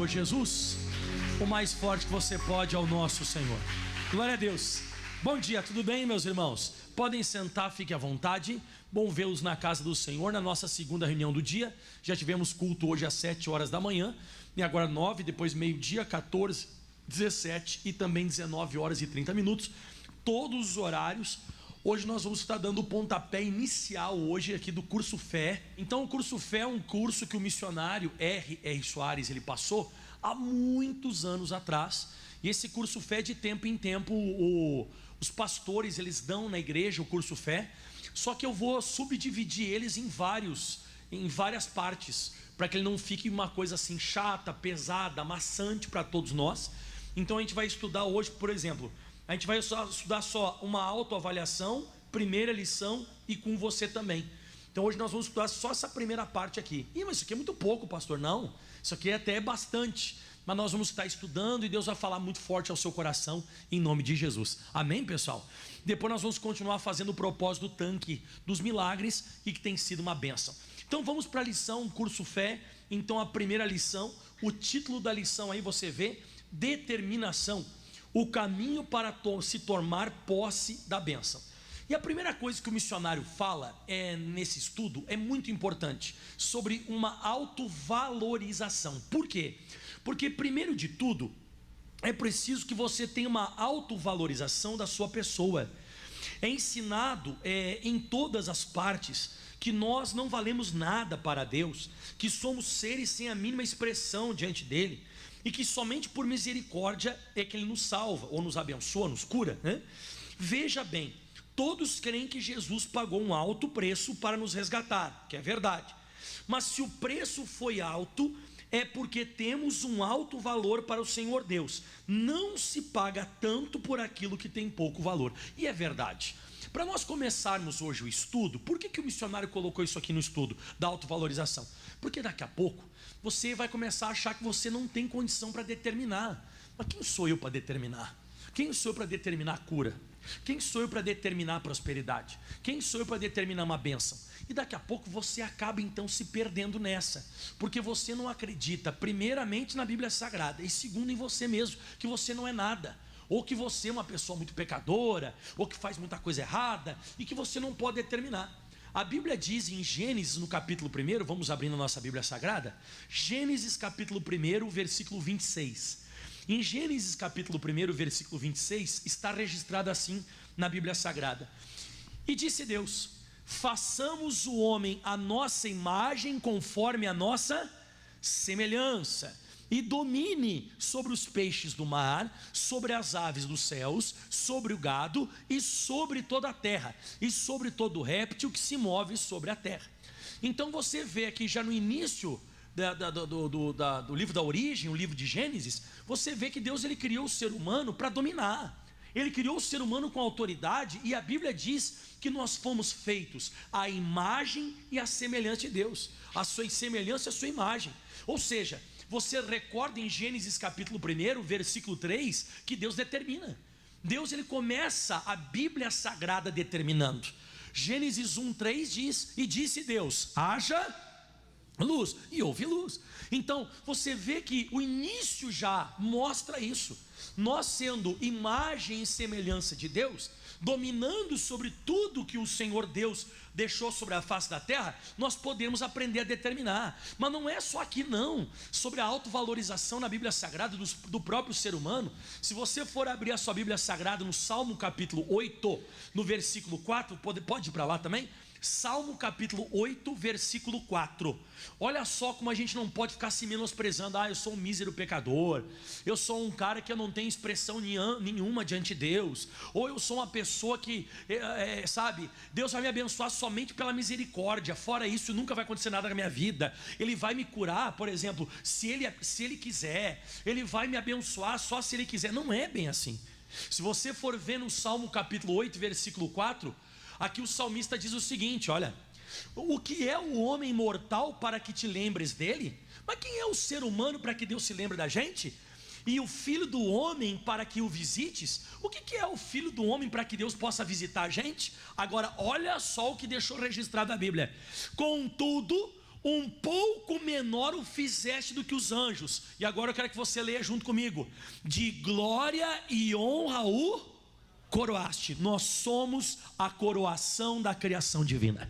Senhor Jesus, o mais forte que você pode é o nosso Senhor. Glória a Deus. Bom dia, tudo bem, meus irmãos? Podem sentar, fique à vontade. Bom vê-los na casa do Senhor, na nossa segunda reunião do dia. Já tivemos culto hoje às 7 horas da manhã, e agora 9, depois meio-dia, 14, 17 e também 19 horas e 30 minutos. Todos os horários. Hoje nós vamos estar dando o pontapé inicial hoje aqui do curso Fé. Então o curso Fé é um curso que o missionário R.R. Soares ele passou há muitos anos atrás. E esse curso Fé, de tempo em tempo, os pastores eles dão na igreja o curso Fé. Só que eu vou subdividir eles em várias partes, para que ele não fique uma coisa assim chata, pesada, maçante para todos nós. Então a gente vai estudar hoje, por exemplo, a gente vai estudar só uma autoavaliação, primeira lição e com você também. Então hoje nós vamos estudar só essa primeira parte aqui. Mas isso aqui é muito pouco, pastor. Não, isso aqui até é bastante. Mas nós vamos estar estudando e Deus vai falar muito forte ao seu coração, em nome de Jesus. Amém, pessoal? Depois nós vamos continuar fazendo o propósito do tanque dos milagres, e que tem sido uma bênção. Então vamos para a lição, curso Fé. Então a primeira lição, o título da lição aí você vê: determinação, o caminho para se tomar posse da bênção. E a primeira coisa que o missionário fala nesse estudo é muito importante, sobre uma autovalorização. Por quê? Porque primeiro de tudo, é preciso que você tenha uma autovalorização da sua pessoa. É ensinado em todas as partes que nós não valemos nada para Deus, que somos seres sem a mínima expressão diante dele, e que somente por misericórdia é que ele nos salva, ou nos abençoa, nos cura, né? Veja bem, todos creem que Jesus pagou um alto preço para nos resgatar, que é verdade. Mas se o preço foi alto, é porque temos um alto valor para o Senhor Deus. Não se paga tanto por aquilo que tem pouco valor. E é verdade. Para nós começarmos hoje o estudo, por que o missionário colocou isso aqui no estudo da autovalorização? Porque daqui a pouco você vai começar a achar que você não tem condição para determinar. Mas quem sou eu para determinar? Quem sou eu para determinar a cura? Quem sou eu para determinar a prosperidade? Quem sou eu para determinar uma bênção? E daqui a pouco você acaba então se perdendo nessa, porque você não acredita primeiramente na Bíblia Sagrada, e segundo em você mesmo, que você não é nada, ou que você é uma pessoa muito pecadora, ou que faz muita coisa errada, e que você não pode determinar. A Bíblia diz em Gênesis no capítulo 1, vamos abrindo a nossa Bíblia Sagrada, Gênesis capítulo 1, versículo 26. Em Gênesis capítulo 1, versículo 26, está registrado assim na Bíblia Sagrada: e disse Deus: façamos o homem à nossa imagem, conforme a nossa semelhança, e domine sobre os peixes do mar, sobre as aves dos céus, sobre o gado e sobre toda a terra, e sobre todo réptil que se move sobre a terra. Então você vê aqui já no início do livro da origem, o livro de Gênesis, você vê que Deus ele criou o ser humano para dominar. Ele criou o ser humano com autoridade, e a Bíblia diz que nós fomos feitos à imagem e à semelhança de Deus, a sua semelhança e a sua imagem. Ou seja, você recorda em Gênesis capítulo 1, versículo 3, que Deus determina. Deus ele começa a Bíblia Sagrada determinando. Gênesis 1:3 diz: e disse Deus, haja luz, e houve luz. Então você vê que o início já mostra isso. Nós sendo imagem e semelhança de Deus, dominando sobre tudo que o Senhor Deus deixou sobre a face da terra, nós podemos aprender a determinar. Mas não é só aqui não, sobre a autovalorização na Bíblia Sagrada do próprio ser humano. Se você for abrir a sua Bíblia Sagrada no Salmo capítulo 8, no versículo 4, pode ir para lá também. Salmo capítulo 8, versículo 4. Olha só como a gente não pode ficar se menosprezando. Eu sou um mísero pecador, eu sou um cara que eu não tenho expressão nenhuma diante de Deus, ou eu sou uma pessoa que, sabe, Deus vai me abençoar somente pela misericórdia, fora isso nunca vai acontecer nada na minha vida. Ele vai me curar, por exemplo, se ele quiser. Ele vai me abençoar só se ele quiser. Não é bem assim. Se você for ver no Salmo capítulo 8, versículo 4, aqui o salmista diz o seguinte: olha, o que é o homem mortal para que te lembres dele? Mas quem é o ser humano para que Deus se lembre da gente? E o filho do homem para que o visites? O que é o filho do homem para que Deus possa visitar a gente? Agora olha só o que deixou registrado a Bíblia: contudo um pouco menor o fizeste do que os anjos. E agora eu quero que você leia junto comigo: de glória e honra o coroaste. Nós somos a coroação da criação divina.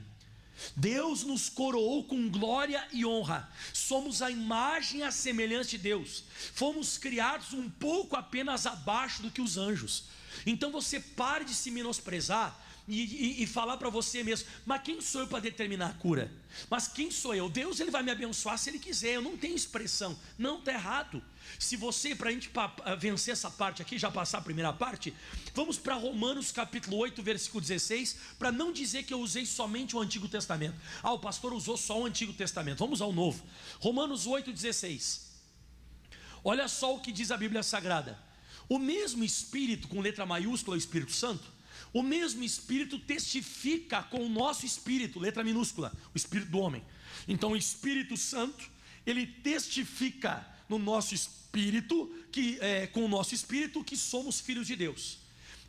Deus nos coroou com glória e honra. Somos a imagem e a semelhança de Deus. Fomos criados um pouco apenas abaixo do que os anjos. Então você pare de se menosprezar e falar para você mesmo: mas quem sou eu para determinar a cura? Mas quem sou eu? Deus, ele vai me abençoar se ele quiser. Eu não tenho expressão. Não, está errado. Se você, para a gente vencer essa parte aqui, já passar a primeira parte, vamos para Romanos capítulo 8, versículo 16, para não dizer que eu usei somente o Antigo Testamento. O pastor usou só o Antigo Testamento. Vamos ao Novo. Romanos 8, 16. Olha só o que diz a Bíblia Sagrada: o mesmo Espírito, com letra maiúscula, o Espírito Santo, o mesmo Espírito testifica com o nosso Espírito, letra minúscula, o Espírito do homem. Então o Espírito Santo, ele testifica no nosso Espírito, com o nosso Espírito, que somos filhos de Deus.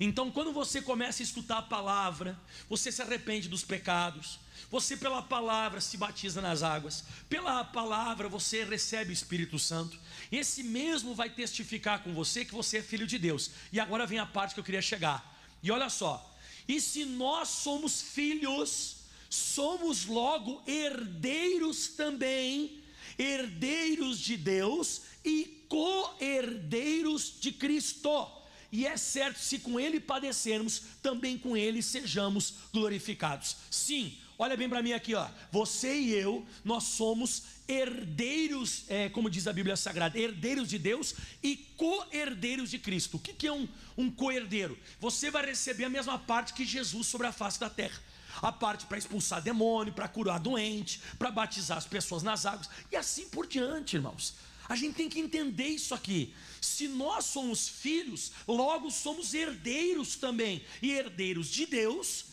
Então quando você começa a escutar a palavra, você se arrepende dos pecados, você pela palavra se batiza nas águas, pela palavra você recebe o Espírito Santo. Esse mesmo vai testificar com você que você é filho de Deus. E agora vem a parte que eu queria chegar. E olha só: e se nós somos filhos, somos logo herdeiros também, herdeiros de Deus e co-herdeiros de Cristo. E é certo, se com ele padecermos, também com ele sejamos glorificados. Sim, olha bem para mim aqui, ó. Você e eu, nós somos herdeiros, como diz a Bíblia Sagrada, herdeiros de Deus e co-herdeiros de Cristo. O que é um co-herdeiro? Você vai receber a mesma parte que Jesus sobre a face da terra. A parte para expulsar demônio, para curar doente, para batizar as pessoas nas águas, e assim por diante, irmãos. A gente tem que entender isso aqui. Se nós somos filhos, logo somos herdeiros também, e herdeiros de Deus,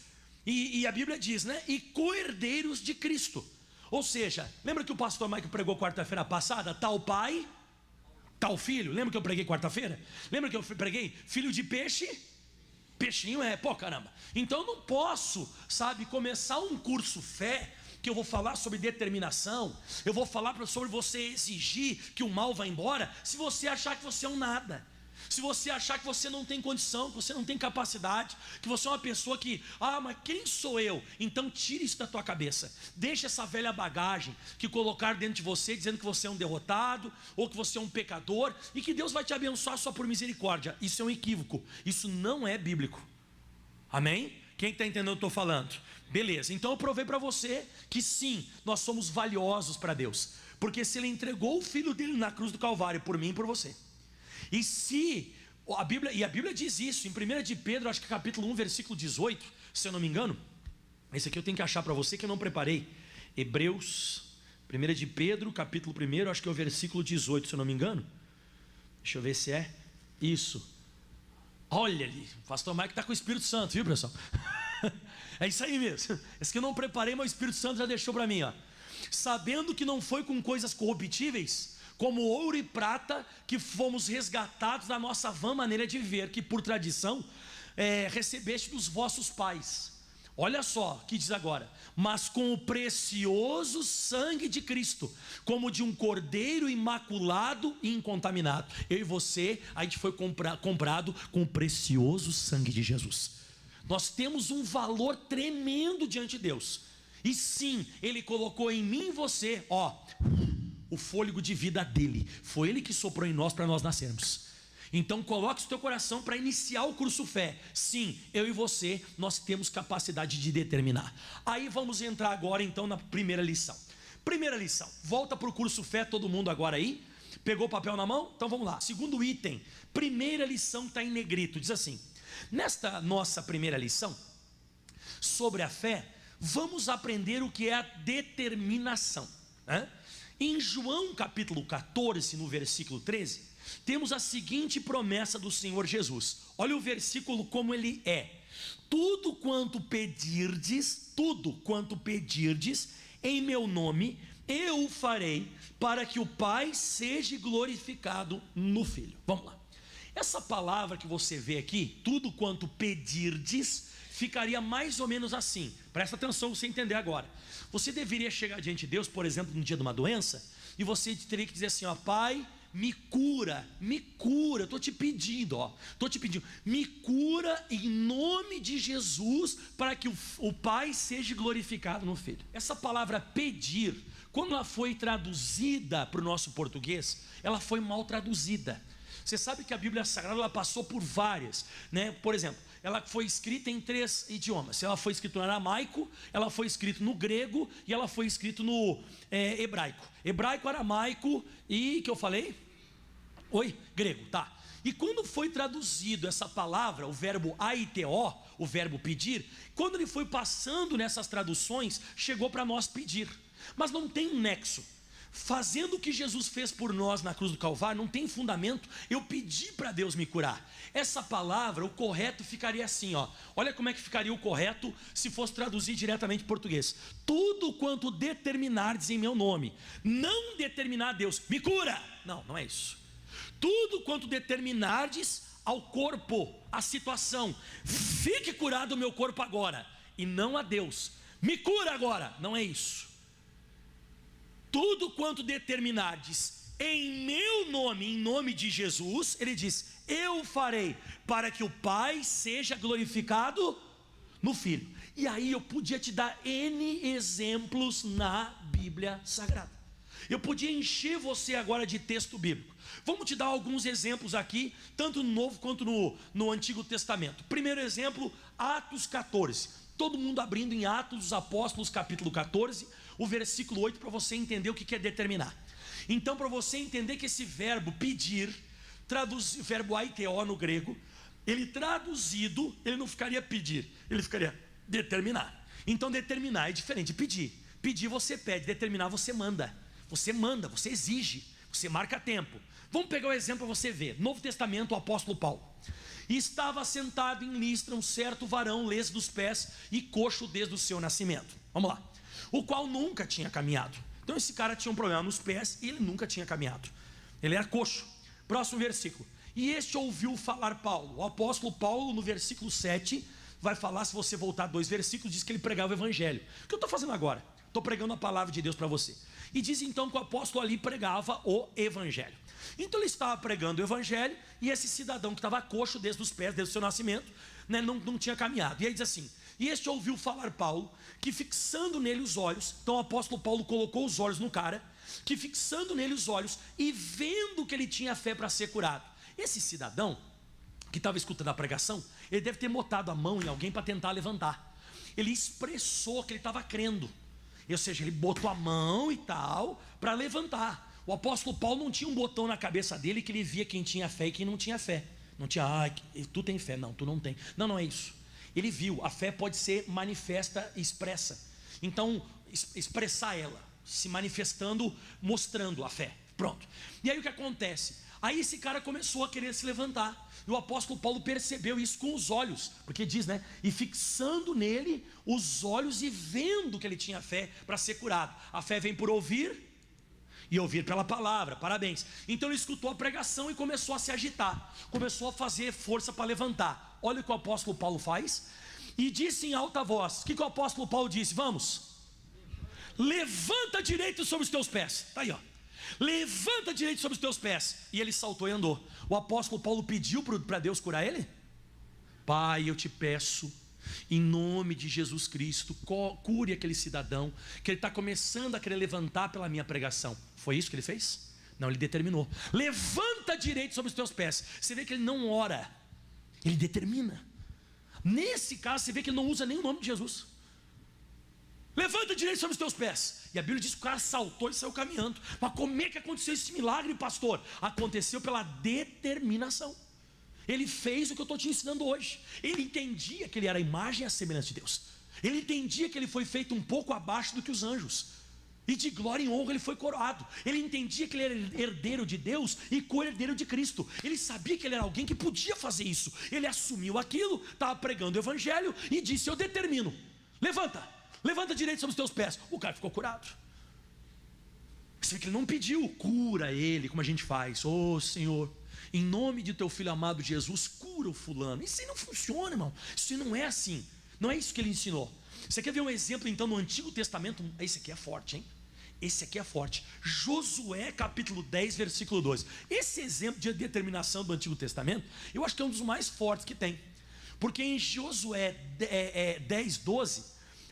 e a Bíblia diz, né? E co-herdeiros de Cristo. Ou seja, lembra que o pastor Mike pregou quarta-feira passada? Tal pai, tal filho. Lembra que eu preguei quarta-feira? Lembra que eu preguei filho de peixe? Peixinho caramba. Então eu não posso, começar um curso fé, que eu vou falar sobre determinação, eu vou falar sobre você exigir que o mal vá embora, se você achar que você é um nada, se você achar que você não tem condição, que você não tem capacidade, que você é uma pessoa que, mas quem sou eu? Então tire isso da tua cabeça, deixa essa velha bagagem que colocar dentro de você, dizendo que você é um derrotado, ou que você é um pecador, e que Deus vai te abençoar só por misericórdia. Isso é um equívoco, isso não é bíblico. Amém? Quem está entendendo o que eu estou falando? Beleza, então eu provei para você que sim, nós somos valiosos para Deus, porque se ele entregou o filho dele na cruz do Calvário, por mim e por você. E se a Bíblia diz isso em 1 de Pedro, acho que capítulo 1, versículo 18, se eu não me engano. Esse aqui eu tenho que achar para você, que eu não preparei. Hebreus, 1 de Pedro, capítulo 1, acho que é o versículo 18, se eu não me engano. Deixa eu ver se é isso. Olha ali, o pastor Mike está com o Espírito Santo, viu, pessoal? É isso aí mesmo. Esse que eu não preparei, mas o Espírito Santo já deixou para mim, ó. Sabendo que não foi com coisas corruptíveis, como ouro e prata, que fomos resgatados da nossa vã maneira de viver, que por tradição recebeste dos vossos pais. Olha só o que diz agora: mas com o precioso sangue de Cristo, como de um cordeiro imaculado e incontaminado. Eu e você, a gente foi comprado com o precioso sangue de Jesus. Nós temos um valor tremendo diante de Deus. E sim, Ele colocou em mim e você, o fôlego de vida dele. Foi Ele que soprou em nós para nós nascermos. Então coloque o teu coração para iniciar o curso fé. Sim, eu e você, nós temos capacidade de determinar. Aí vamos entrar agora então na primeira lição. Primeira lição, volta para o curso fé, todo mundo agora aí. Pegou o papel na mão? Então vamos lá. Segundo item, primeira lição está em negrito, diz assim: nesta nossa primeira lição sobre a fé, vamos aprender o que é a determinação, né? Em João capítulo 14, no versículo 13, temos a seguinte promessa do Senhor Jesus. Olha o versículo como ele é: tudo quanto pedirdes em meu nome, eu o farei, para que o Pai seja glorificado no Filho. Vamos lá. Essa palavra que você vê aqui, tudo quanto pedirdes, ficaria mais ou menos assim. Presta atenção para você entender agora. Você deveria chegar diante de Deus, por exemplo, no dia de uma doença, e você teria que dizer assim, ó: Pai, me cura, estou te pedindo, me cura em nome de Jesus, para que o Pai seja glorificado no Filho. Essa palavra pedir, quando ela foi traduzida para o nosso português, ela foi mal traduzida. Você sabe que a Bíblia Sagrada, ela passou por várias, né? Por exemplo, ela foi escrita em 3 idiomas. Ela foi escrita no aramaico, ela foi escrita no grego e ela foi escrita no hebraico. Hebraico, aramaico e, que eu falei? Grego, tá. E quando foi traduzido essa palavra, o verbo aiteo, o verbo pedir, quando ele foi passando nessas traduções, chegou para nós pedir. Mas não tem um nexo. Fazendo o que Jesus fez por nós na cruz do Calvário, não tem fundamento eu pedi para Deus me curar. Essa palavra, o correto ficaria assim, ó. Olha como é que ficaria o correto se fosse traduzir diretamente em português: tudo quanto determinardes em meu nome. Não determinar a Deus, me cura. Não é isso. Tudo quanto determinardes ao corpo, à situação, fique curado o meu corpo agora, e não a Deus, me cura agora. Não é isso. Tudo quanto determinardes em meu nome, em nome de Jesus, ele diz, eu farei, para que o Pai seja glorificado no Filho. E aí eu podia te dar N exemplos na Bíblia Sagrada. Eu podia encher você agora de texto bíblico. Vamos te dar alguns exemplos aqui, tanto no Novo quanto no Antigo Testamento. Primeiro exemplo, Atos 14. Todo mundo abrindo em Atos dos Apóstolos, capítulo 14, o versículo 8, para você entender o que é determinar. Então, para você entender que esse verbo pedir, o verbo aiteo no grego, ele traduzido, ele não ficaria pedir, ele ficaria determinar. Então, determinar é diferente de pedir. Pedir você pede, determinar você manda. Você manda, você exige, você marca tempo. Vamos pegar o exemplo para você ver. Novo Testamento, o apóstolo Paulo. E estava sentado em Listra um certo varão, leso dos pés e coxo desde o seu nascimento. Vamos lá. O qual nunca tinha caminhado. Então esse cara tinha um problema nos pés e ele nunca tinha caminhado. Ele era coxo. Próximo versículo. E este ouviu falar Paulo. O apóstolo Paulo, no versículo 7, vai falar, se você voltar 2 versículos, diz que ele pregava o evangelho. O que eu estou fazendo agora? Estou pregando a palavra de Deus para você. E diz então que o apóstolo ali pregava o evangelho. Então ele estava pregando o evangelho, e esse cidadão que estava coxo desde os pés, desde o seu nascimento, né, não tinha caminhado. E aí diz assim: e este ouviu falar Paulo, que fixando nele os olhos, então o apóstolo Paulo colocou os olhos no cara, que fixando nele os olhos, e vendo que ele tinha fé para ser curado. Esse cidadão, que estava escutando a pregação, ele deve ter botado a mão em alguém para tentar levantar. Ele expressou que ele estava crendo, ou seja, ele botou a mão e tal, para levantar. O apóstolo Paulo não tinha um botão na cabeça dele que ele via quem tinha fé e quem não tinha fé. Não tinha, tu tem fé, não, tu não tem. Não é isso. Ele viu, a fé pode ser manifesta e expressa. Então, expressar ela, se manifestando, mostrando a fé. Pronto. E aí o que acontece? Aí esse cara começou a querer se levantar. E o apóstolo Paulo percebeu isso com os olhos, porque diz, né? E fixando nele os olhos e vendo que ele tinha fé para ser curado. A fé vem por ouvir e ouvir pela palavra. Parabéns. Então ele escutou a pregação e começou a se agitar, começou a fazer força para levantar. Olha o que o apóstolo Paulo faz. E disse em alta voz: o que o apóstolo Paulo disse? Vamos, levanta direito sobre os teus pés. Está aí, ó. Levanta direito sobre os teus pés. E ele saltou e andou. O apóstolo Paulo pediu para Deus curar ele. Pai, eu te peço, em nome de Jesus Cristo, cure aquele cidadão, que ele está começando a querer levantar pela minha pregação. Foi isso que ele fez? Não, ele determinou: levanta direito sobre os teus pés. Você vê que ele não ora, ele determina. Nesse caso você vê que ele não usa nem o nome de Jesus. Levanta direito sobre os teus pés. E a Bíblia diz que o cara saltou e saiu caminhando. Mas como é que aconteceu esse milagre, pastor? Aconteceu pela determinação. Ele fez o que eu estou te ensinando hoje. Ele entendia que ele era a imagem e a semelhança de Deus. Ele entendia que ele foi feito um pouco abaixo do que os anjos, e de glória e honra ele foi coroado. Ele entendia que ele era herdeiro de Deus e co-herdeiro de Cristo. Ele sabia que ele era alguém que podia fazer isso. Ele assumiu aquilo, estava pregando o evangelho e disse: eu determino, levanta direito sobre os teus pés. O cara ficou curado. Você vê que ele não pediu, cura ele, como a gente faz. Senhor, em nome de teu filho amado Jesus, cura o fulano. Isso aí não funciona, irmão. Isso não é assim. Não é isso que ele ensinou. Você quer ver um exemplo então no Antigo Testamento? Esse aqui é forte, hein? Esse aqui é forte. Josué capítulo 10, versículo 12. Esse exemplo de determinação do Antigo Testamento, eu acho que é um dos mais fortes que tem. Porque em Josué 10, 12,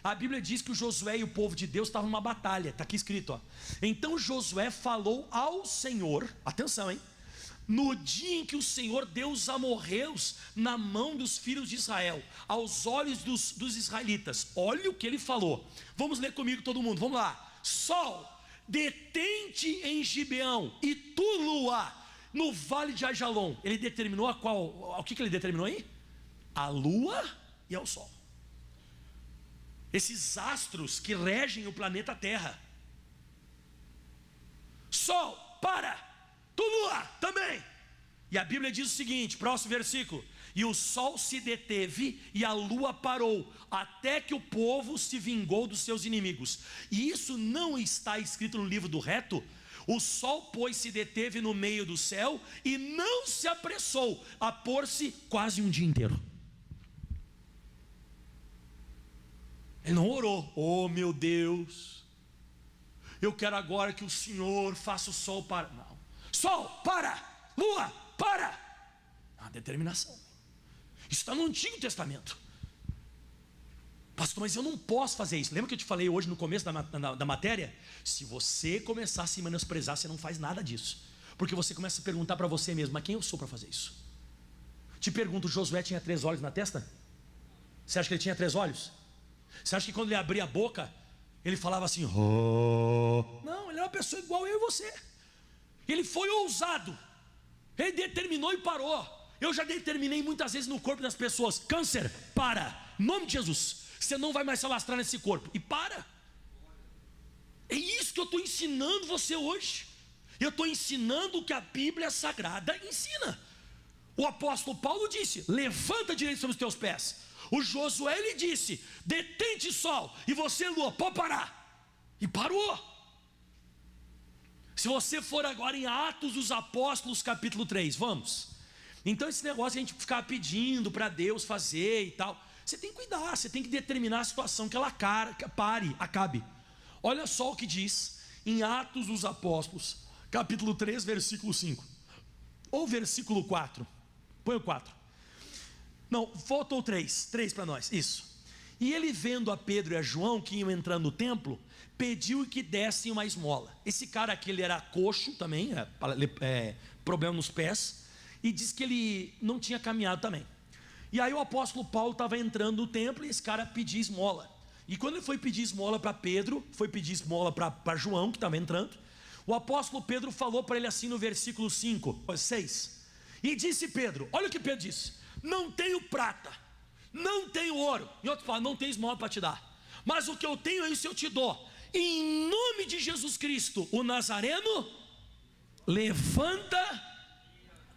a Bíblia diz que o Josué e o povo de Deus estavam numa batalha. Está aqui escrito, ó. Então Josué falou ao Senhor, atenção, hein? No dia em que o Senhor deu os amorreus na mão dos filhos de Israel, aos olhos dos israelitas. Olha o que ele falou. Vamos ler comigo todo mundo, vamos lá. Sol, detente em Gibeão, e tu, lua, no vale de Ajalon. Ele determinou o que ele determinou aí? A lua e ao sol. Esses astros que regem o planeta Terra. Sol, para! Tu, lua, também. E a Bíblia diz o seguinte, próximo versículo: e o sol se deteve e a lua parou, até que o povo se vingou dos seus inimigos. E isso não está escrito no livro do reto? O sol, pois, se deteve no meio do céu e não se apressou a pôr-se quase um dia inteiro. Ele não orou: oh meu Deus, eu quero agora que o Senhor faça o sol parar. Não. Sol, para! Lua, para! Uma determinação. Isso está no Antigo Testamento. Pastor, mas eu não posso fazer isso. Lembra que eu te falei hoje no começo da matéria? Se você começar a se menosprezar, você não faz nada disso. Porque você começa a perguntar para você mesmo: mas quem eu sou para fazer isso? Te pergunto, Josué tinha 3 olhos na testa? Você acha que ele tinha 3 olhos? Você acha que quando ele abria a boca, ele falava assim: oh? Não, ele era uma pessoa igual eu e você. Ele foi ousado. Ele determinou e parou. Eu já determinei muitas vezes no corpo das pessoas: câncer, para, em nome de Jesus, você não vai mais se alastrar nesse corpo. E para. É isso que eu estou ensinando você hoje. Eu estou ensinando o que a Bíblia Sagrada ensina. O apóstolo Paulo disse: levanta direito sobre os teus pés. O Josué, ele disse: detente, sol, e você, lua, pode parar. E parou. Se você for agora em Atos dos Apóstolos capítulo 3, vamos. Então esse negócio de a gente ficar pedindo para Deus fazer e tal, você tem que cuidar, você tem que determinar a situação que ela acabe. Olha só o que diz em Atos dos Apóstolos capítulo 3, versículo 5 ou versículo 4. Põe o 4. Não, faltou 3 para nós, isso. E ele, vendo a Pedro e a João que iam entrando no templo, pediu que dessem uma esmola. Esse cara aqui, ele era coxo também, problema nos pés, e diz que ele não tinha caminhado também. E aí o apóstolo Paulo estava entrando no templo e esse cara pediu esmola. E quando ele foi pedir esmola para Pedro, foi pedir esmola para João, que estava entrando, o apóstolo Pedro falou para ele assim no versículo 6. E disse Pedro, olha o que Pedro disse: não tenho prata, não tenho ouro. Em outras palavras, não tenho esmola para te dar, mas o que eu tenho, isso eu te dou. Em nome de Jesus Cristo, o Nazareno, levanta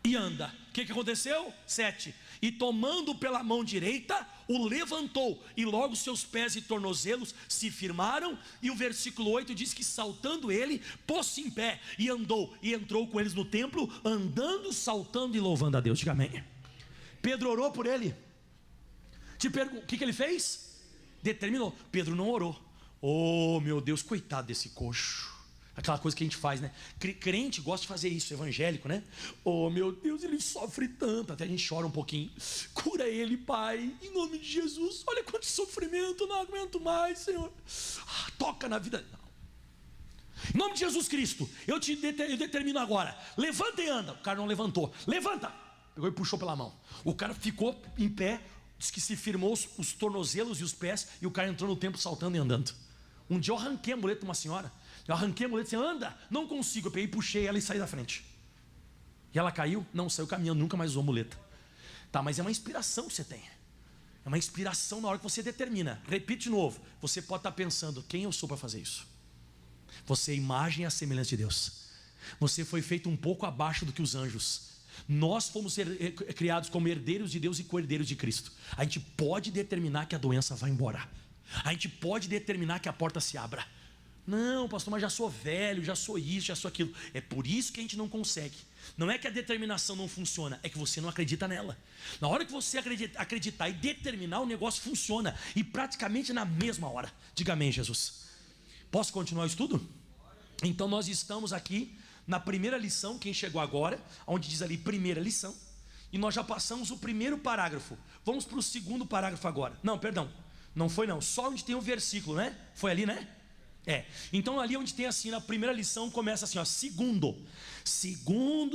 e anda. O que aconteceu? 7. E tomando pela mão direita, o levantou, e logo seus pés e tornozelos se firmaram. E o versículo 8 diz que saltando ele, pôs-se em pé e andou, e entrou com eles no templo, andando, saltando e louvando a Deus. Diga amém. Pedro orou por ele. Te pergunto, o que ele fez? Determinou. Pedro não orou. Oh meu Deus, coitado desse coxo. Aquela coisa que a gente faz, né? Crente gosta de fazer isso, evangélico, né? Oh meu Deus, ele sofre tanto. Até a gente chora um pouquinho. Cura ele, Pai, em nome de Jesus. Olha quanto sofrimento, não aguento mais, Senhor. Toca na vida. Não. Em nome de Jesus Cristo, eu determino agora: levanta e anda. O cara não levantou. Levanta. Pegou e puxou pela mão. O cara ficou em pé, diz que se firmou os tornozelos e os pés, e o cara entrou no templo saltando e andando. Um dia eu arranquei a muleta de uma senhora. Eu arranquei a muleta e disse: anda. Não consigo. Eu peguei, puxei ela e saí da frente. E ela caiu? Não, saiu caminhando, nunca mais usou muleta. Tá, mas é uma inspiração que você tem. É uma inspiração na hora que você determina. Repite de novo. Você pode estar pensando: quem eu sou para fazer isso? Você é a imagem e a semelhança de Deus. Você foi feito um pouco abaixo do que os anjos. Nós fomos criados como herdeiros de Deus e co-herdeiros de Cristo. A gente pode determinar que a doença vai embora. A gente pode determinar que a porta se abra. Não, pastor, mas já sou velho, já sou isso, já sou aquilo. É por isso que a gente não consegue. Não é que a determinação não funciona, é que você não acredita nela. Na hora que você acreditar e determinar, o negócio funciona. E praticamente na mesma hora. Diga amém, Jesus. Posso continuar o estudo? Então nós estamos aqui na primeira lição, quem chegou agora, onde diz ali primeira lição. E nós já passamos o primeiro parágrafo. Vamos para o segundo parágrafo agora. Não, perdão, não foi não. Só onde tem o versículo, né? Foi ali, né? Então ali onde tem assim, na primeira lição começa assim, ó, segundo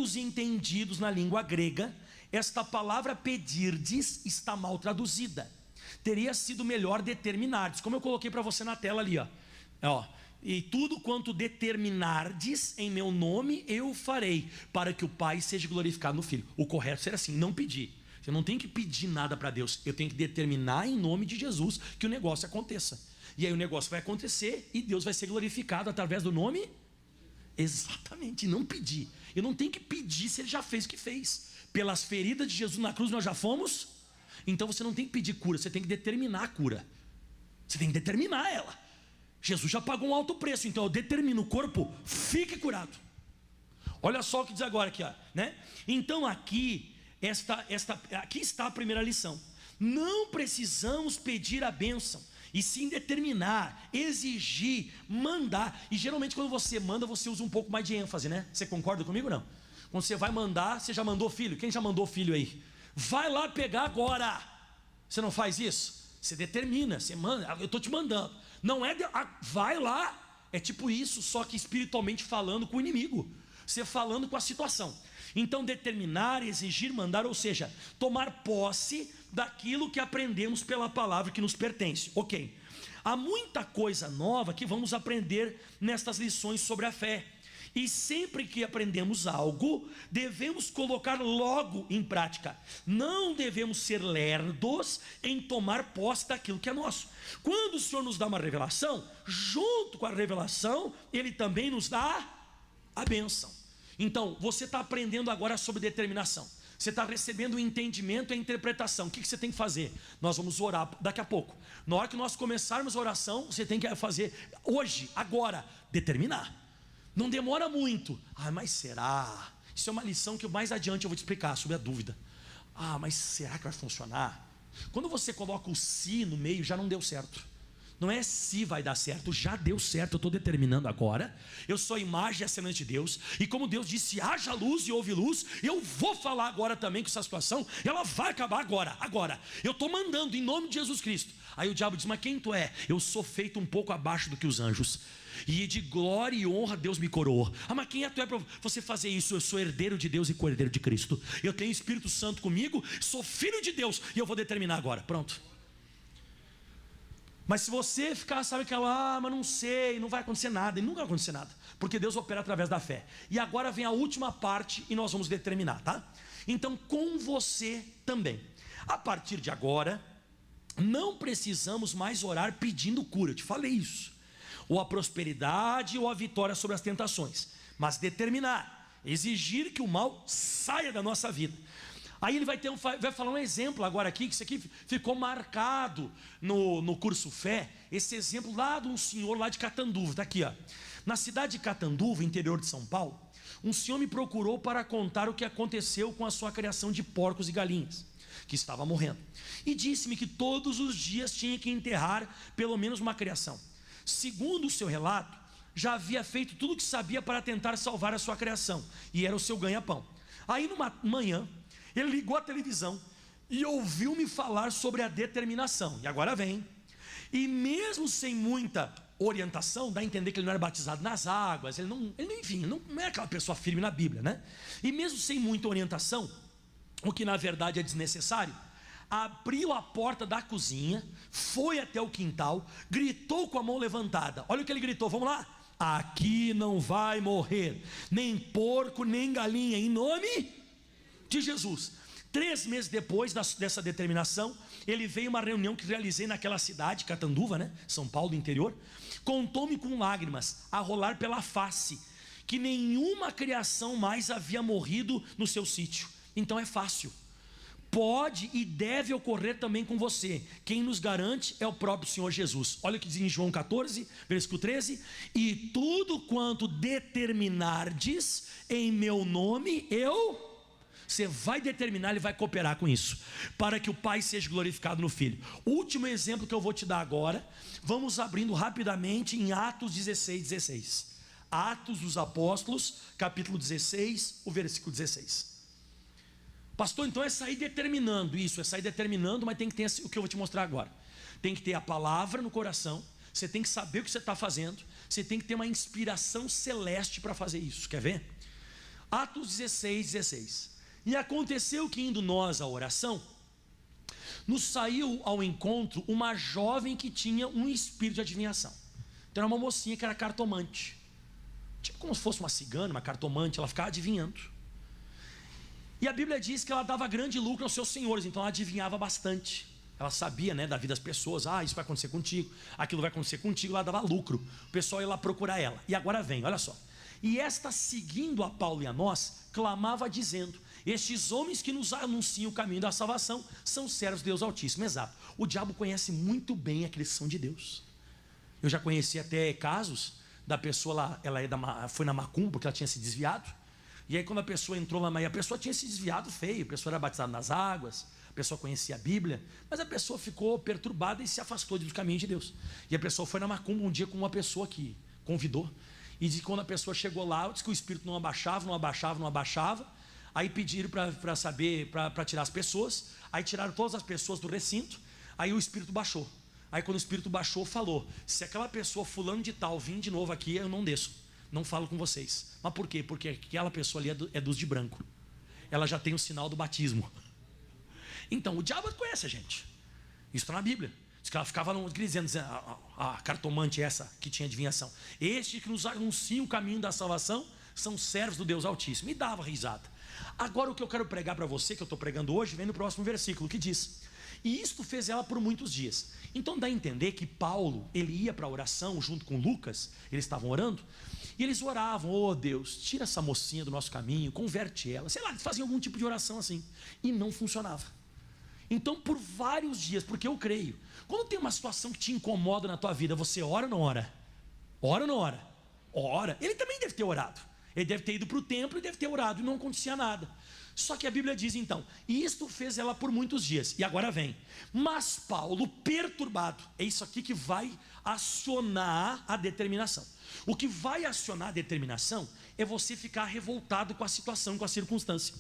os entendidos na língua grega, esta palavra pedirdes está mal traduzida. Teria sido melhor determinardes, como eu coloquei para você na tela ali, ó. E tudo quanto determinardes em meu nome eu farei, para que o Pai seja glorificado no Filho. O correto seria assim, não pedir. Você não tem que pedir nada para Deus, eu tenho que determinar em nome de Jesus que o negócio aconteça. E aí o negócio vai acontecer e Deus vai ser glorificado através do nome. Exatamente, não pedir. Eu não tenho que pedir se Ele já fez o que fez. Pelas feridas de Jesus na cruz nós já fomos. Então você não tem que pedir cura, você tem que determinar a cura. Você tem que determinar ela. Jesus já pagou um alto preço, então eu determino o corpo, fique curado. Olha só o que diz agora aqui, ó, né? Então aqui está a primeira lição. Não precisamos pedir a bênção, e sim determinar, exigir, mandar. E geralmente quando você manda, você usa um pouco mais de ênfase, né? Você concorda comigo ou não? Quando você vai mandar, você já mandou filho? Quem já mandou filho aí? Vai lá pegar agora. Você não faz isso? Você determina, você manda. Eu estou te mandando. Não é vai lá. É tipo isso, só que espiritualmente falando com o inimigo, você falando com a situação. Então determinar, exigir, mandar, ou seja, tomar posse daquilo que aprendemos pela palavra que nos pertence. Ok, há muita coisa nova que vamos aprender nestas lições sobre a fé. E sempre que aprendemos algo, devemos colocar logo em prática. Não devemos ser lerdos em tomar posse daquilo que é nosso. Quando o Senhor nos dá uma revelação, junto com a revelação, Ele também nos dá a bênção. Então, você está aprendendo agora sobre determinação. Você está recebendo o entendimento e a interpretação. O que você tem que fazer? Nós vamos orar daqui a pouco. Na hora que nós começarmos a oração, você tem que fazer hoje, agora, determinar. Não demora muito. Mas será? Isso é uma lição que mais adiante eu vou te explicar sobre a dúvida. Mas será que vai funcionar? Quando você coloca o se no meio, já não deu certo. Não é se vai dar certo, já deu certo, eu estou determinando agora. Eu sou a imagem e a semelhança de Deus. E como Deus disse, haja luz e houve luz, eu vou falar agora também que essa situação, ela vai acabar agora. Eu estou mandando em nome de Jesus Cristo. Aí o diabo diz, mas quem tu é? Eu sou feito um pouco abaixo do que os anjos. E de glória e honra Deus me coroou. Mas quem é tu para você fazer isso? Eu sou herdeiro de Deus e co-herdeiro de Cristo. Eu tenho Espírito Santo comigo, sou filho de Deus. E eu vou determinar agora, pronto. Mas se você ficar, sabe aquela, mas não sei, não vai acontecer nada. E nunca vai acontecer nada, porque Deus opera através da fé. E agora vem a última parte e nós vamos determinar, tá? Então com você também. A partir de agora, não precisamos mais orar pedindo cura. Eu te falei isso. Ou a prosperidade ou a vitória sobre as tentações. Mas determinar, exigir que o mal saia da nossa vida. Aí ele vai falar um exemplo agora aqui, que isso aqui ficou marcado no curso Fé. Esse exemplo lá de um senhor lá de Catanduva, está aqui, ó. Na cidade de Catanduva, interior de São Paulo, um senhor me procurou para contar o que aconteceu com a sua criação de porcos e galinhas, que estava morrendo. E disse-me que todos os dias tinha que enterrar pelo menos uma criação. Segundo o seu relato, já havia feito tudo o que sabia para tentar salvar a sua criação, e era o seu ganha-pão. Aí numa manhã, ele ligou a televisão e ouviu-me falar sobre a determinação. E agora vem. E mesmo sem muita orientação, dá a entender que ele não era batizado nas águas, ele não é aquela pessoa firme na Bíblia, né? E mesmo sem muita orientação, o que na verdade é desnecessário, abriu a porta da cozinha, foi até o quintal, gritou com a mão levantada. Olha o que ele gritou, vamos lá. Aqui não vai morrer nem porco nem galinha, em nome de Jesus. 3 meses depois dessa determinação, ele veio a uma reunião que realizei naquela cidade, Catanduva, né? São Paulo, interior. Contou-me com lágrimas a rolar pela face que nenhuma criação mais havia morrido no seu sítio. Então é fácil. pode e deve ocorrer também com você. Quem nos garante é o próprio Senhor Jesus. Olha o que diz em João 14, versículo 13: e tudo quanto determinardes em meu nome, você vai determinar, ele vai cooperar com isso, para que o Pai seja glorificado no Filho. O último exemplo que eu vou te dar agora, vamos abrindo rapidamente em Atos 16. Atos dos Apóstolos, capítulo 16, o versículo 16. Pastor, então é sair determinando isso, é sair determinando, mas tem que ter o que eu vou te mostrar agora. Tem que ter a palavra no coração, você tem que saber o que você está fazendo, você tem que ter uma inspiração celeste para fazer isso. Quer ver? Atos 16. E aconteceu que, indo nós à oração, nos saiu ao encontro uma jovem que tinha um espírito de adivinhação. Então era uma mocinha que era cartomante, tipo como se fosse uma cigana, uma cartomante. Ela ficava adivinhando. E a Bíblia diz que ela dava grande lucro aos seus senhores, então ela adivinhava bastante. Ela sabia, né, da vida das pessoas. Isso vai acontecer contigo, aquilo vai acontecer contigo. Ela dava lucro, o pessoal ia lá procurar ela. E agora vem, olha só. E esta, seguindo a Paulo e a nós, clamava dizendo: estes homens que nos anunciam o caminho da salvação são servos de Deus Altíssimo. Exato, o diabo conhece muito bem aqueles que são de Deus. Eu já conheci até casos da pessoa lá, ela foi na macumba porque ela tinha se desviado. E aí quando a pessoa entrou lá, a pessoa tinha se desviado feio, a pessoa era batizada nas águas, a pessoa conhecia a Bíblia, mas a pessoa ficou perturbada e se afastou do caminho de Deus. E a pessoa foi na macumba um dia com uma pessoa que convidou, e de quando a pessoa chegou lá, disse que o espírito não abaixava. Aí pediram para saber, para tirar as pessoas. Aí tiraram todas as pessoas do recinto. Aí o espírito baixou. Aí quando o espírito baixou, falou: se aquela pessoa fulano de tal vir de novo aqui, eu não desço, não falo com vocês. Mas por quê? Porque aquela pessoa ali é dos de branco, ela já tem o sinal do batismo. Então o diabo conhece a gente. Isso está na Bíblia. Diz que ela ficava dizendo, a cartomante essa que tinha adivinhação: estes que nos anunciam o caminho da salvação são servos do Deus Altíssimo. E dava risada. Agora o que eu quero pregar para você, que eu estou pregando hoje, vem no próximo versículo, que diz: e isto fez ela por muitos dias. Então dá a entender que Paulo, ele ia para a oração junto com Lucas. Eles estavam orando, e eles oravam: oh Deus, tira essa mocinha do nosso caminho, converte ela. Sei lá, eles faziam algum tipo de oração assim, e não funcionava. Então por vários dias, porque eu creio, quando tem uma situação que te incomoda na tua vida, você ora ou não ora? Ora ou não ora? Ora. Ele também deve ter orado. Ele deve ter ido para o templo e deve ter orado, e não acontecia nada. Só que a Bíblia diz então: e isto fez ela por muitos dias. E agora vem: mas Paulo, perturbado. É isso aqui que vai acionar a determinação. O que vai acionar a determinação é você ficar revoltado com a situação, com a circunstância.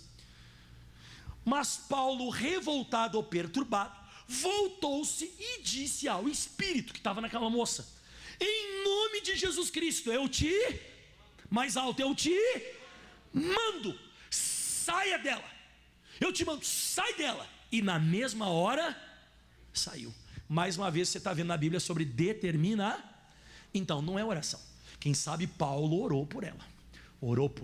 Mas Paulo, revoltado ou perturbado, voltou-se e disse ao espírito que estava naquela moça: em nome de Jesus Cristo, mais alto, eu te mando, saia dela. Eu te mando, sai dela. E na mesma hora, saiu. Mais uma vez você está vendo na Bíblia sobre determinar. Então não é oração. Quem sabe Paulo orou por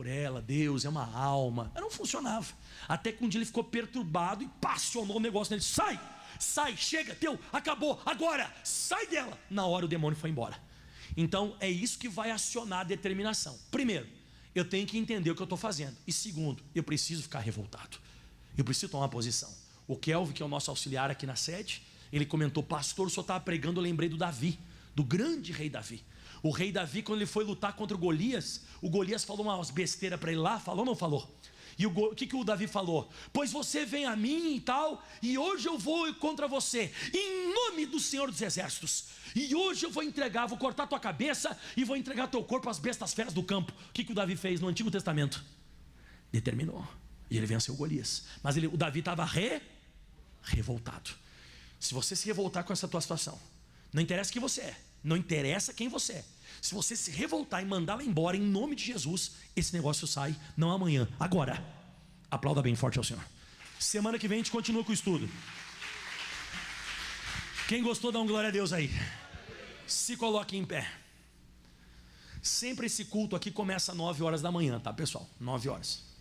ela, Deus é uma alma, mas não funcionava. Até que um dia ele ficou perturbado e passionou o negócio nele: sai, chega, acabou, agora, sai dela. Na hora o demônio foi embora. Então é isso que vai acionar a determinação. Primeiro, eu tenho que entender o que eu estou fazendo. E segundo, eu preciso ficar revoltado, eu preciso tomar uma posição. O Kelvin, que é o nosso auxiliar aqui na sede, ele comentou: pastor, o senhor estava pregando, eu lembrei do Davi, do grande rei Davi. O rei Davi, quando ele foi lutar contra o Golias falou umas besteiras para ele lá. Falou ou não falou? E o que o Davi falou? Pois você vem a mim e tal, e hoje eu vou contra você, em nome do Senhor dos Exércitos. E hoje eu vou cortar tua cabeça e vou entregar teu corpo às bestas feras do campo. O que o Davi fez no Antigo Testamento? Determinou. E ele venceu Golias. Mas o Davi estava revoltado. Se você se revoltar com essa tua situação, não interessa quem você é, não interessa quem você é, se você se revoltar e mandá-la embora em nome de Jesus, esse negócio sai, não amanhã, agora. Aplauda bem forte ao Senhor. Semana que vem a gente continua com o estudo. Quem gostou, dá um glória a Deus aí. Se coloque em pé. Sempre esse culto aqui começa às 9 horas da manhã, tá pessoal? 9 horas.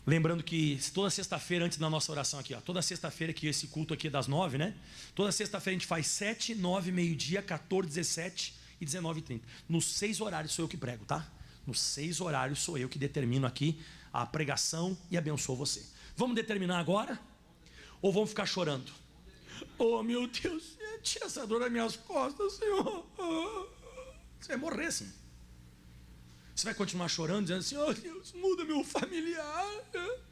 Lembrando que toda sexta-feira, antes da nossa oração aqui, toda sexta-feira, que esse culto aqui é das 9, né? Toda sexta-feira a gente faz 7, 9, meio-dia, 14, 17 e 19h30. Nos 6 horários sou eu que prego, tá? Nos 6 horários sou eu que determino aqui a pregação e abençoo você. Vamos determinar agora? Ou vamos ficar chorando? Oh meu Deus, tira essa dor das minhas costas, Senhor. Você vai morrer assim. Você vai continuar chorando, dizendo assim: oh Deus, muda meu familiar.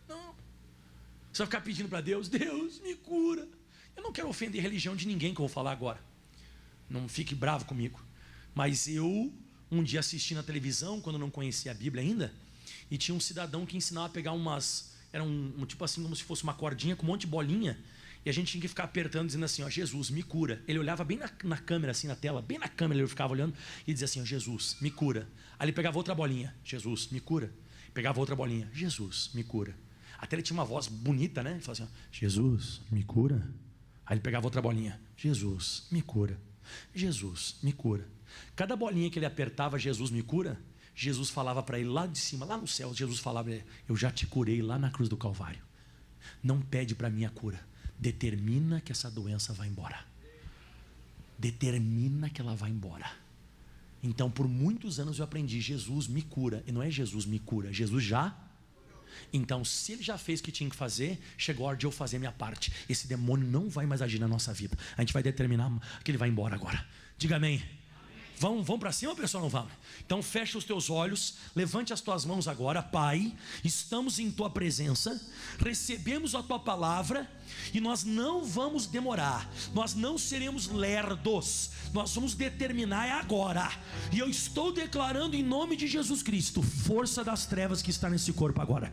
Não. Você vai ficar pedindo para Deus: Deus, me cura. Eu não quero ofender a religião de ninguém que eu vou falar agora. Não fique bravo comigo. Mas eu, um dia assisti na televisão, quando eu não conhecia a Bíblia ainda, e tinha um cidadão que ensinava a pegar umas... Era um tipo assim, como se fosse uma cordinha com um monte de bolinha, e a gente tinha que ficar apertando, dizendo assim: ó, Jesus, me cura. Ele olhava bem na câmera, assim, na tela, bem na câmera, ele ficava olhando e dizia assim: ó, Jesus, me cura. Aí ele pegava outra bolinha: Jesus, me cura. Pegava outra bolinha: Jesus, me cura. Até ele tinha uma voz bonita, né? Ele falava assim: ó, Jesus, me cura. Aí ele pegava outra bolinha: Jesus, me cura. Jesus, me cura. Cada bolinha que ele apertava: Jesus, me cura, Jesus falava para ele lá de cima, lá no céu, Jesus falava: eu já te curei lá na cruz do Calvário. Não pede para mim a cura, determina que essa doença vai embora. Determina que ela vai embora. Então por muitos anos eu aprendi: Jesus me cura. E não é Jesus me cura, Jesus já. Então se ele já fez o que tinha que fazer, chegou a hora de eu fazer a minha parte. Esse demônio não vai mais agir na nossa vida. A gente vai determinar que ele vai embora agora. Diga amém. Vamos para cima, pessoal, não vamos? Então fecha os teus olhos, levante as tuas mãos agora. Pai, estamos em tua presença, recebemos a tua palavra e nós não vamos demorar, nós não seremos lerdos, nós vamos determinar agora. E eu estou declarando em nome de Jesus Cristo, força das trevas que está nesse corpo agora.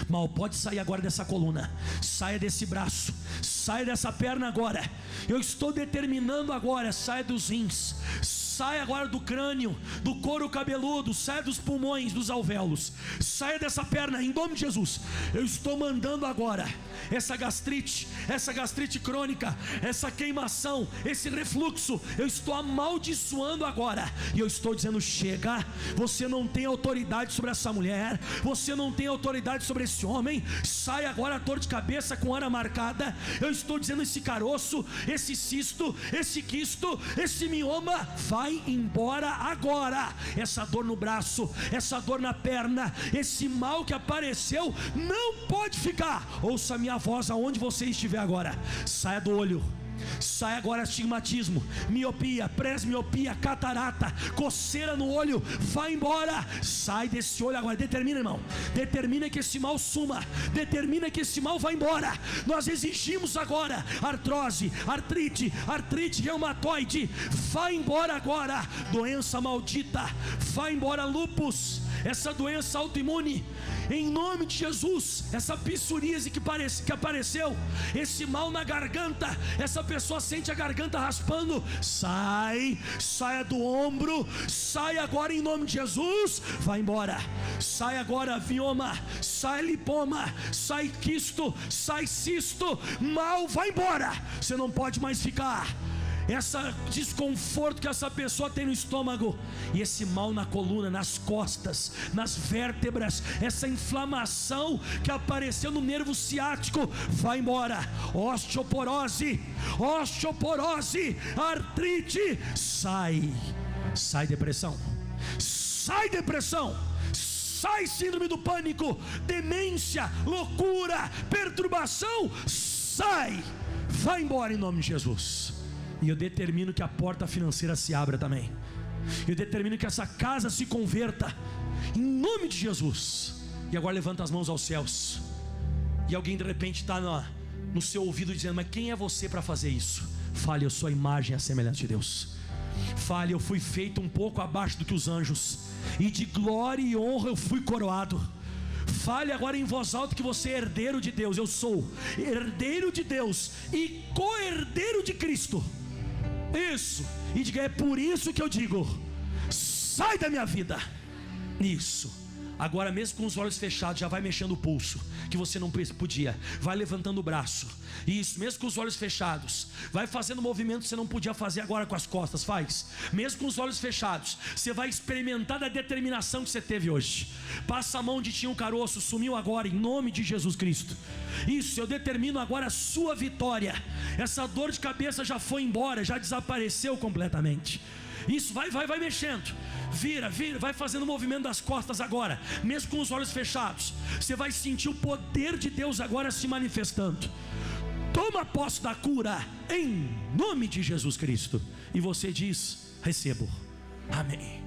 Mal, pode sair agora dessa coluna, saia desse braço, saia dessa perna agora. Eu estou determinando agora: saia dos rins, saia agora do crânio, do couro cabeludo, saia dos pulmões, dos alvéolos, saia dessa perna em nome de Jesus. Eu estou mandando agora essa gastrite crônica, essa queimação, esse refluxo, eu estou amaldiçoando agora. E eu estou dizendo: chega, você não tem autoridade sobre essa mulher, você não tem autoridade sobre esse homem. Sai agora a dor de cabeça com hora marcada. Eu estou dizendo: esse caroço, esse cisto, esse quisto, esse mioma, vai embora agora. Essa dor no braço, essa dor na perna, esse mal que apareceu, não pode ficar. Ouça a minha voz aonde você estiver agora. Saia do olho, sai agora astigmatismo, miopia, presmiopia, catarata, coceira no olho, vai embora. Sai desse olho agora. Determina, irmão, determina que esse mal suma, determina que esse mal vai embora. Nós exigimos agora: artrose, artrite reumatoide, vai embora agora. Doença maldita, vai embora. Lúpus, essa doença autoimune, em nome de Jesus. Essa psoríase que apareceu, esse mal na garganta, essa pessoa sente a garganta raspando, saia do ombro, sai agora em nome de Jesus, vai embora. Sai agora mioma, sai lipoma, sai quisto, sai cisto, mal, vai embora. Você não pode mais ficar. Esse desconforto que essa pessoa tem no estômago, e esse mal na coluna, nas costas, nas vértebras, essa inflamação que apareceu no nervo ciático, vai embora. Osteoporose, artrite, sai depressão, sai síndrome do pânico, demência, loucura, perturbação, vai embora em nome de Jesus. E eu determino que a porta financeira se abra também. Eu determino que essa casa se converta em nome de Jesus. E agora levanta as mãos aos céus. E alguém de repente está no seu ouvido dizendo: mas quem é você para fazer isso? Fale: eu sou a imagem e a semelhança de Deus. Fale: eu fui feito um pouco abaixo do que os anjos, e de glória e honra eu fui coroado. Fale agora em voz alta que você é herdeiro de Deus. Eu sou herdeiro de Deus e co-herdeiro de Cristo. Isso. E diga: é por isso que eu digo: sai da minha vida. Isso. Agora, mesmo com os olhos fechados, já vai mexendo o pulso, que você não podia. Vai levantando o braço. Isso, mesmo com os olhos fechados. Vai fazendo movimento que você não podia fazer agora com as costas. Faz. Mesmo com os olhos fechados, você vai experimentar da determinação que você teve hoje. Passa a mão onde tinha um caroço, sumiu agora, em nome de Jesus Cristo. Isso, eu determino agora a sua vitória. Essa dor de cabeça já foi embora, já desapareceu completamente. Isso, vai mexendo. Vira, vai fazendo o movimento das costas agora, mesmo com os olhos fechados. Você vai sentir o poder de Deus agora se manifestando. Toma posse da cura, em nome de Jesus Cristo. E você diz: recebo. Amém.